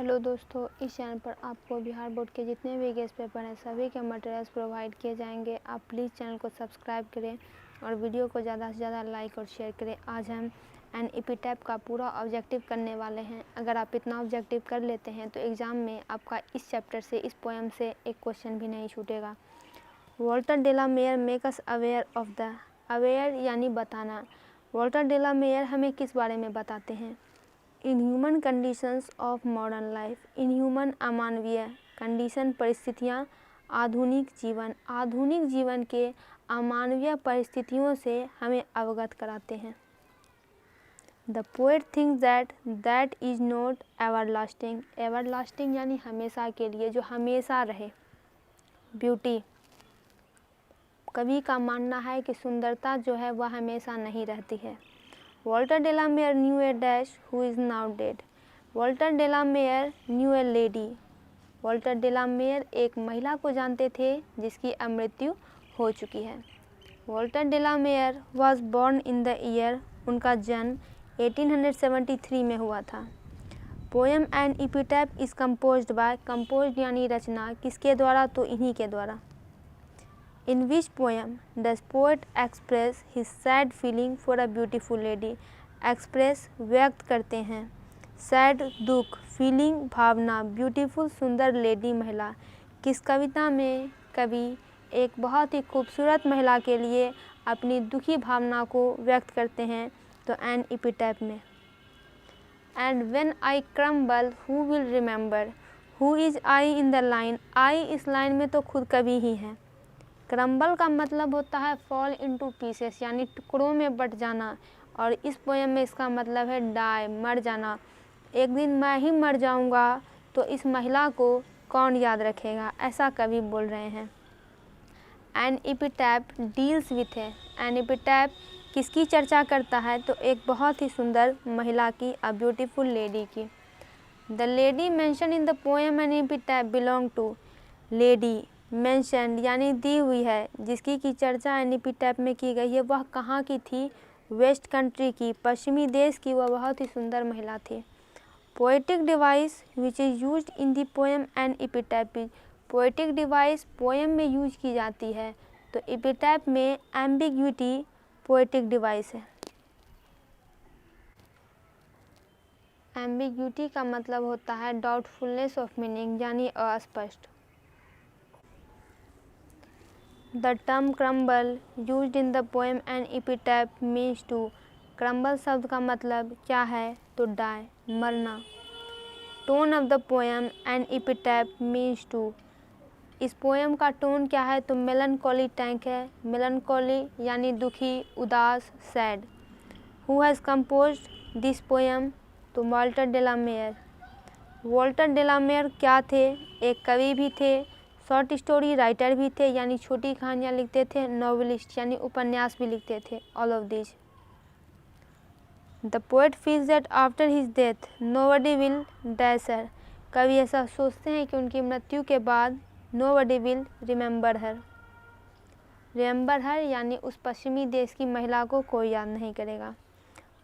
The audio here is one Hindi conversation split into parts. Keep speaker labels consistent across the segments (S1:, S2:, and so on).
S1: हेलो दोस्तों, इस चैनल पर आपको बिहार बोर्ड के जितने भी गेस्ट पेपर हैं सभी के मटेरियल्स प्रोवाइड किए जाएंगे। आप प्लीज़ चैनल को सब्सक्राइब करें और वीडियो को ज़्यादा से ज़्यादा लाइक और शेयर करें। आज हम एनईपी टाइप का पूरा ऑब्जेक्टिव करने वाले हैं। अगर आप इतना ऑब्जेक्टिव कर लेते हैं तो एग्ज़ाम में आपका इस चैप्टर से, इस पोएम से एक क्वेश्चन भी नहीं छूटेगा। Walter de la Mare make us aware of the, aware यानी बताना। वॉल्टर डे ला मेयर हमें किस बारे में बताते हैं? Inhuman conditions of modern life, inhuman अमानवीय, कंडीशन परिस्थितियाँ, आधुनिक जीवन के अमानवीय परिस्थितियों से हमें अवगत कराते हैं। The poet thinks that is not everlasting, everlasting यानी हमेशा के लिए, जो हमेशा रहे। ब्यूटी, कवि का मानना है कि सुंदरता जो है वह हमेशा नहीं रहती है। Walter de la Mare knew a dash who is now dead, Walter de la Mare knew a lady, Walter de la Mare एक महिला को जानते थे जिसकी मृत्यु हो चुकी है। Walter de la Mare was born in the year, उनका जन्म 1873 में हुआ था। Poem and epitaph is composed by, composed यानी रचना, किसके द्वारा? तो इन्हीं के द्वारा। In which poem does poet express his sad feeling for a beautiful lady? Express व्यक्त करते हैं, sad दुख, feeling भावना, beautiful सुंदर lady महिला। किस कविता में कवि एक बहुत ही खूबसूरत महिला के लिए अपनी दुखी भावना को व्यक्त करते हैं? तो एन एपिटैफ में। And when I crumble who will remember, who is I in the line, I इस लाइन में तो खुद कवि ही है। क्रम्बल का मतलब होता है फॉल इनटू पीसेस यानी टुकड़ों में बट जाना, और इस पोएम में इसका मतलब है डाई, मर जाना। एक दिन मैं ही मर जाऊंगा तो इस महिला को कौन याद रखेगा, ऐसा कवि बोल रहे हैं। एन एपिटैफ डील्स विथ है, एन एपिटैफ किसकी चर्चा करता है? तो एक बहुत ही सुंदर महिला की, अ ब्यूटीफुल लेडी की। The lady mention in the poem an epitaph belong to, lady mention यानी दी हुई है, जिसकी की चर्चा एपिटैफ में की गई है, वह कहाँ की थी? वेस्ट कंट्री की, पश्चिमी देश की वह बहुत ही सुंदर महिला थी। Poetic device which is used in the poem and epitaph, poetic device poem में यूज की जाती है, तो एपिटैफ में एम्बिग्विटी पोएटिक डिवाइस है। एम्बिग्विटी का मतलब होता है डाउटफुलनेस ऑफ मीनिंग यानी अस्पष्ट। The term crumble used in the poem and epitaph means to, crumble शब्द का मतलब क्या है? तो die, मरना। Tone of the poem and epitaph means to, इस पोएम का टोन क्या है? तो melancholy टैंक है, melancholy यानी दुखी, उदास, sad। Who has composed this poem? तो Walter de la Mare. Walter de la Mare क्या थे? एक कवि भी थे, शॉर्ट स्टोरी राइटर भी थे यानी छोटी कहानियाँ लिखते थे, नॉवेलिस्ट यानी उपन्यास भी लिखते थे, all of this. The poet feels that after his death nobody will dash her, कवि ऐसा सोचते हैं कि उनकी मृत्यु के बाद nobody will remember her, remember her यानी उस पश्चिमी देश की महिला को कोई याद नहीं करेगा।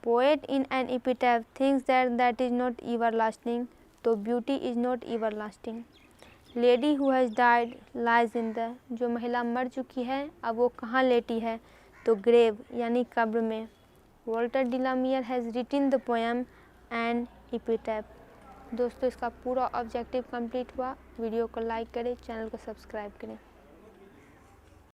S1: Poet in an epitaph thinks that is not everlasting, तो beauty is not everlasting. Lady who has died lies in the, जो महिला मर चुकी है अब वो कहाँ लेटी है? तो ग्रेव यानी कब्र में। Walter de la Mare has written the poem and epitaph. दोस्तों, इसका पूरा ऑब्जेक्टिव कंप्लीट हुआ। वीडियो को लाइक करें, चैनल को सब्सक्राइब करें।